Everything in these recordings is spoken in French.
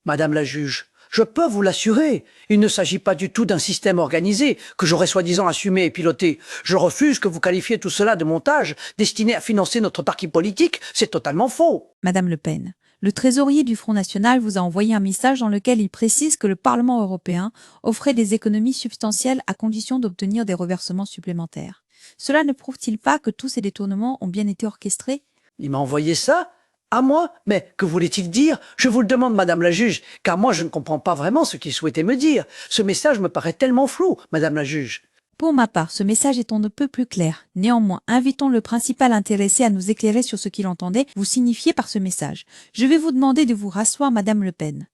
Madame la juge, je peux vous l'assurer, il ne s'agit pas du tout d'un système organisé que j'aurais soi-disant assumé et piloté. Je refuse que vous qualifiez tout cela de montage destiné à financer notre parti politique, c'est totalement faux. Madame Le Pen, le trésorier du Front National vous a envoyé un message dans lequel il précise que le Parlement européen offrait des économies substantielles à condition d'obtenir des reversements supplémentaires. Cela ne prouve-t-il pas que tous ces détournements ont bien été orchestrés? Il m'a envoyé ça? À moi? Mais que voulait-il dire? Je vous le demande, madame la juge, car moi je ne comprends pas vraiment ce qu'il souhaitait me dire. Ce message me paraît tellement flou, madame la juge. Pour ma part, ce message est on ne peut plus clair. Néanmoins, invitons le principal intéressé à nous éclairer sur ce qu'il entendait vous signifier par ce message. Je vais vous demander de vous rasseoir, madame Le Pen.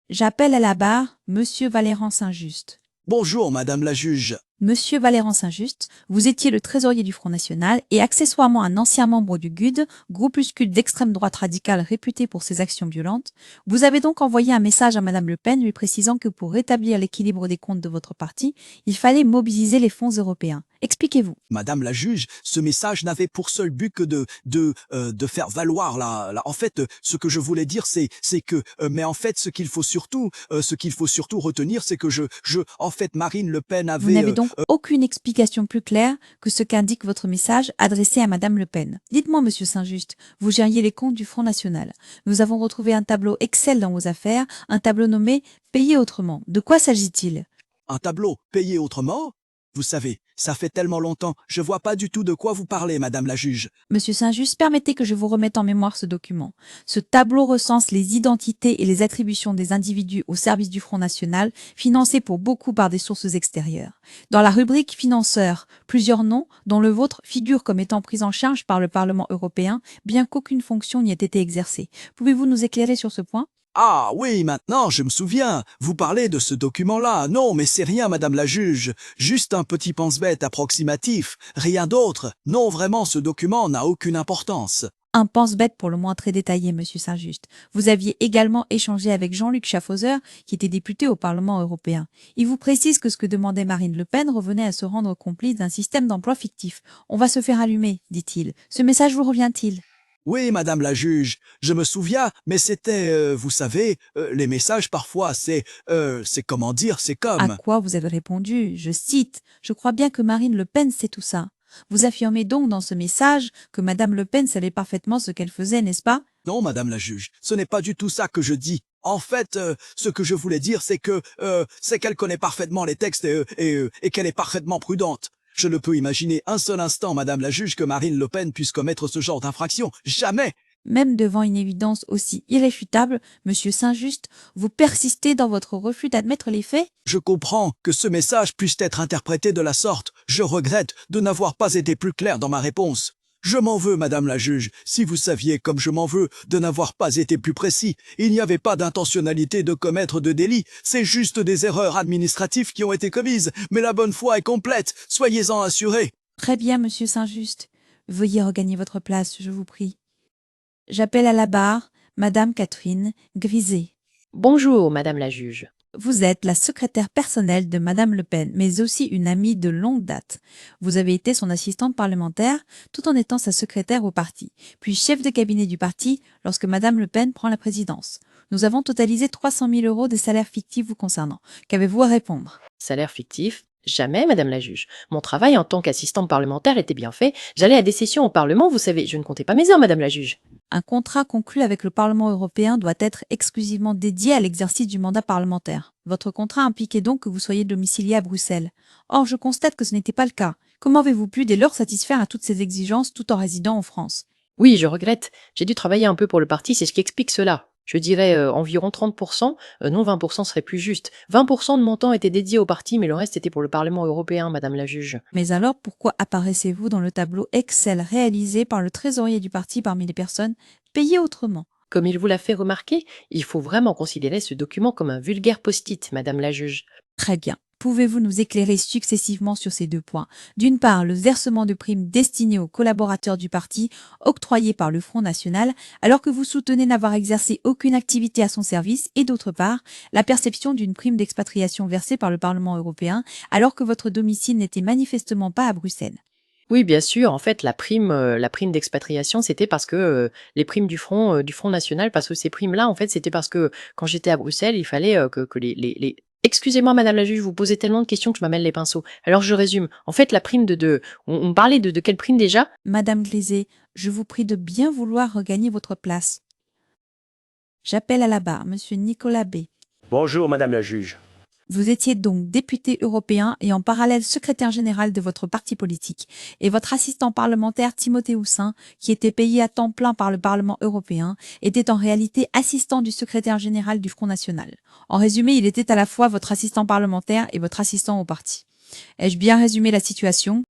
J'appelle à la barre Monsieur Valéran Saint-Just. Bonjour, madame la juge. Monsieur Valéran Saint-Just, vous étiez le trésorier du Front National et accessoirement un ancien membre du GUD, groupuscule d'extrême droite radicale réputé pour ses actions violentes. Vous avez donc envoyé un message à madame Le Pen lui précisant que pour rétablir l'équilibre des comptes de votre parti, il fallait mobiliser les fonds européens. Expliquez-vous. Madame la juge, ce message n'avait pour seul but que de faire valoir en fait, ce que je voulais dire, c'est que, mais en fait, ce qu'il faut surtout retenir, c'est que en fait, Marine Le Pen Vous avait, n'avez donc aucune explication plus claire que ce qu'indique votre message adressé à madame Le Pen. Dites-moi, monsieur Saint-Just, vous gériez les comptes du Front National. Nous avons retrouvé un tableau Excel dans vos affaires, un tableau nommé « Payer autrement ». De quoi s'agit-il? un tableau payé autrement. Vous savez, ça fait tellement longtemps, je vois pas du tout de quoi vous parlez, madame la juge. Monsieur Saint-Just, permettez que je vous remette en mémoire ce document. Ce tableau recense les identités et les attributions des individus au service du Front National, financés pour beaucoup par des sources extérieures. Dans la rubrique financeurs, plusieurs noms, dont le vôtre, figurent comme étant pris en charge par le Parlement européen, bien qu'aucune fonction n'y ait été exercée. Pouvez-vous nous éclairer sur ce point? Ah oui, maintenant je me souviens, vous parlez de ce document-là. Non, mais c'est rien, madame la juge, juste un petit pense-bête approximatif, rien d'autre. Non, vraiment, ce document n'a aucune importance. Un pense-bête pour le moins très détaillé, monsieur Saint-Just. Vous aviez également échangé avec Jean-Luc Schaffhauser, qui était député au Parlement européen. Il vous précise que ce que demandait Marine Le Pen revenait à se rendre complice d'un système d'emploi fictif. On va se faire allumer, dit-il. Ce message vous revient-il? Oui, madame la juge, je me souviens, mais c'était, vous savez, les messages parfois, c'est comment dire, c'est À comme... quoi vous avez répondu? Je cite, « Je crois bien que Marine Le Pen sait tout ça. » Vous affirmez donc dans ce message que madame Le Pen savait parfaitement ce qu'elle faisait, n'est-ce pas? Non, madame la juge, ce n'est pas du tout ça que je dis. En fait, ce que je voulais dire, c'est que c'est qu'elle connaît parfaitement les textes et qu'elle est parfaitement prudente. Je ne peux imaginer un seul instant, madame la juge, que Marine Le Pen puisse commettre ce genre d'infraction. Jamais! Même devant une évidence aussi irréfutable, monsieur Saint-Just, vous persistez dans votre refus d'admettre les faits? Je comprends que ce message puisse être interprété de la sorte. Je regrette de n'avoir pas été plus clair dans ma réponse. Je m'en veux, madame la juge, si vous saviez, comme je m'en veux, de n'avoir pas été plus précis. Il n'y avait pas d'intentionnalité de commettre de délit, c'est juste des erreurs administratives qui ont été commises, mais la bonne foi est complète, soyez-en assurés. Très bien, monsieur Saint-Just. Veuillez regagner votre place, je vous prie. J'appelle à la barre madame Catherine Griset. Bonjour, madame la juge. Vous êtes la secrétaire personnelle de madame Le Pen, mais aussi une amie de longue date. Vous avez été son assistante parlementaire tout en étant sa secrétaire au parti, puis chef de cabinet du parti lorsque madame Le Pen prend la présidence. Nous avons totalisé 300 000 € de salaires fictifs vous concernant. Qu'avez-vous à répondre? Salaire fictif? Jamais, madame la juge. Mon travail en tant qu'assistante parlementaire était bien fait. J'allais à des sessions au Parlement, vous savez, je ne comptais pas mes heures, madame la juge. Un contrat conclu avec le Parlement européen doit être exclusivement dédié à l'exercice du mandat parlementaire. Votre contrat impliquait donc que vous soyez domicilié à Bruxelles. Or, je constate que ce n'était pas le cas. Comment avez-vous pu dès lors satisfaire à toutes ces exigences tout en résidant en France? Oui, je regrette. J'ai dû travailler un peu pour le parti, c'est ce qui explique cela. Je dirais environ 30%, non 20% serait plus juste. 20% de mon temps était dédié au parti, mais le reste était pour le Parlement européen, madame la juge. Mais alors, pourquoi apparaissez-vous dans le tableau Excel réalisé par le trésorier du parti parmi les personnes payées autrement? Comme il vous l'a fait remarquer, il faut vraiment considérer ce document comme un vulgaire post-it, madame la juge. Très bien. Pouvez-vous nous éclairer successivement sur ces deux points? D'une part, le versement de primes destinées aux collaborateurs du parti, octroyées par le Front National, alors que vous soutenez n'avoir exercé aucune activité à son service, et d'autre part, la perception d'une prime d'expatriation versée par le Parlement européen, alors que votre domicile n'était manifestement pas à Bruxelles. Oui, bien sûr. En fait, la prime d'expatriation, c'était parce que les primes du Front National, parce que ces primes-là, en fait, c'était parce que quand j'étais à Bruxelles, il fallait que les... Excusez-moi, Madame la juge, vous posez tellement de questions que je m'amène les pinceaux. Alors je résume. En fait, la prime on parlait de quelle prime déjà? Madame Glisé, je vous prie de bien vouloir regagner votre place. J'appelle à la barre Monsieur Nicolas B. Bonjour, Madame la juge. Vous étiez donc député européen et en parallèle secrétaire général de votre parti politique, et votre assistant parlementaire Timothée Houssin, qui était payé à temps plein par le Parlement européen, était en réalité assistant du secrétaire général du Front National. En résumé, il était à la fois votre assistant parlementaire et votre assistant au parti. Ai-je bien résumé la situation?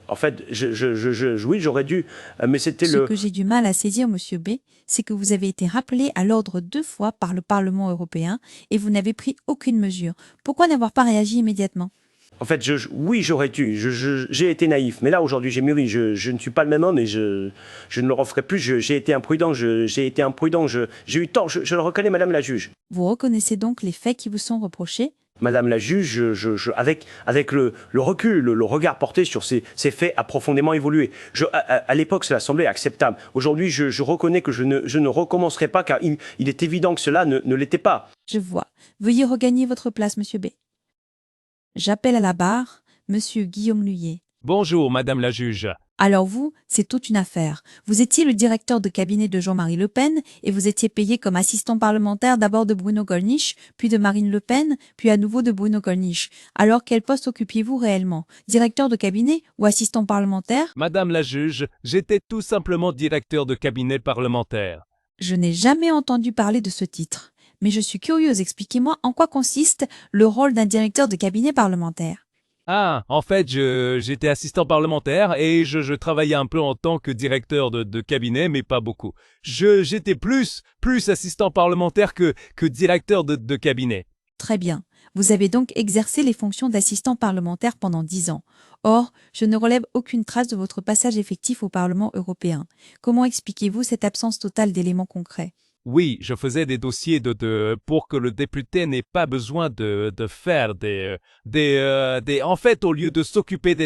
En fait, oui, j'aurais dû, mais c'était Ce le... que j'ai du mal à saisir, Monsieur B, c'est que vous avez été rappelé à l'ordre 2 fois par le Parlement européen et vous n'avez pris aucune mesure. Pourquoi n'avoir pas réagi immédiatement? En fait, oui, j'aurais dû. J'ai été naïf, mais là, aujourd'hui, j'ai mûri. Je ne suis pas le même homme et je ne le referai plus. J'ai été imprudent. J'ai été imprudent. J'ai eu tort. Je le reconnais, Madame la juge. Vous reconnaissez donc les faits qui vous sont reprochés? Madame la juge, avec le recul, le regard porté sur ces faits a profondément évolué. À l'époque, cela semblait acceptable. Aujourd'hui, je reconnais que je ne recommencerai pas car il est évident que cela ne l'était pas. Je vois. Veuillez regagner votre place, Monsieur B. J'appelle à la barre Monsieur Guillaume Luyet. Bonjour, Madame la juge. Alors vous, c'est toute une affaire. Vous étiez le directeur de cabinet de Jean-Marie Le Pen et vous étiez payé comme assistant parlementaire d'abord de Bruno Gollnisch, puis de Marine Le Pen, puis à nouveau de Bruno Gollnisch. Alors quel poste occupiez-vous réellement? Directeur de cabinet ou assistant parlementaire? Madame la juge, j'étais tout simplement directeur de cabinet parlementaire. Je n'ai jamais entendu parler de ce titre. Mais je suis curieuse, expliquez-moi en quoi consiste le rôle d'un directeur de cabinet parlementaire. Ah, en fait, j'étais assistant parlementaire et je travaillais un peu en tant que directeur de cabinet, mais pas beaucoup. J'étais plus assistant parlementaire que directeur de cabinet. Très bien. Vous avez donc exercé les fonctions d'assistant parlementaire pendant 10 ans. Or, je ne relève aucune trace de votre passage effectif au Parlement européen. Comment expliquez-vous cette absence totale d'éléments concrets? Oui, je faisais des dossiers pour que le député n'ait pas besoin de faire en fait, au lieu de s'occuper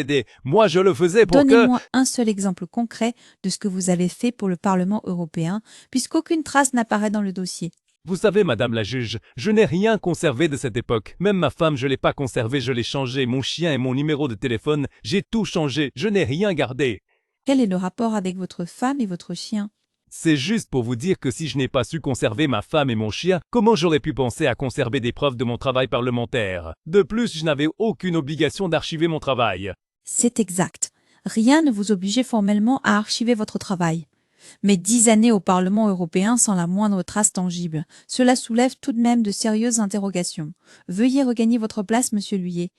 moi je le faisais pour que... Donnez-moi un seul exemple concret de ce que vous avez fait pour le Parlement européen, puisqu'aucune trace n'apparaît dans le dossier. Vous savez, Madame la juge, je n'ai rien conservé de cette époque. Même ma femme, je l'ai pas conservée, je l'ai changée. Mon chien et mon numéro de téléphone, j'ai tout changé. Je n'ai rien gardé. Quel est le rapport avec votre femme et votre chien? C'est juste pour vous dire que si je n'ai pas su conserver ma femme et mon chien, comment j'aurais pu penser à conserver des preuves de mon travail parlementaire? De plus, je n'avais aucune obligation d'archiver mon travail. C'est exact. Rien ne vous obligeait formellement à archiver votre travail. Mais 10 années au Parlement européen sans la moindre trace tangible, cela soulève tout de même de sérieuses interrogations. Veuillez regagner votre place, Monsieur Luyet.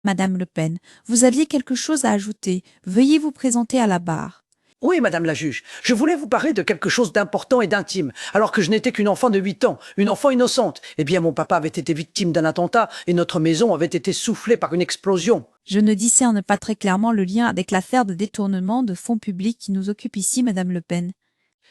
Madame Le Pen, vous aviez quelque chose à ajouter. Veuillez vous présenter à la barre. Oui, Madame la juge, je voulais vous parler de quelque chose d'important et d'intime, alors que je n'étais qu'une enfant de 8 ans, une enfant innocente. Eh bien, mon papa avait été victime d'un attentat et notre maison avait été soufflée par une explosion. Je ne discerne pas très clairement le lien avec l'affaire de détournement de fonds publics qui nous occupe ici, Madame Le Pen.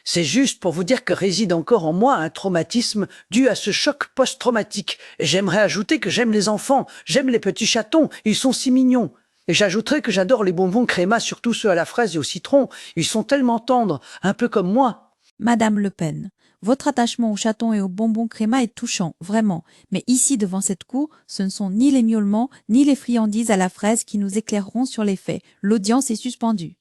C'est juste pour vous dire que réside encore en moi un traumatisme dû à ce choc post-traumatique. Et j'aimerais ajouter que j'aime les enfants, j'aime les petits chatons, ils sont si mignons. Et j'ajouterais que j'adore les bonbons créma, surtout ceux à la fraise et au citron. Ils sont tellement tendres, un peu comme moi. Madame Le Pen, votre attachement aux chatons et aux bonbons créma est touchant, vraiment. Mais ici, devant cette cour, ce ne sont ni les miaulements, ni les friandises à la fraise qui nous éclaireront sur les faits. L'audience est suspendue.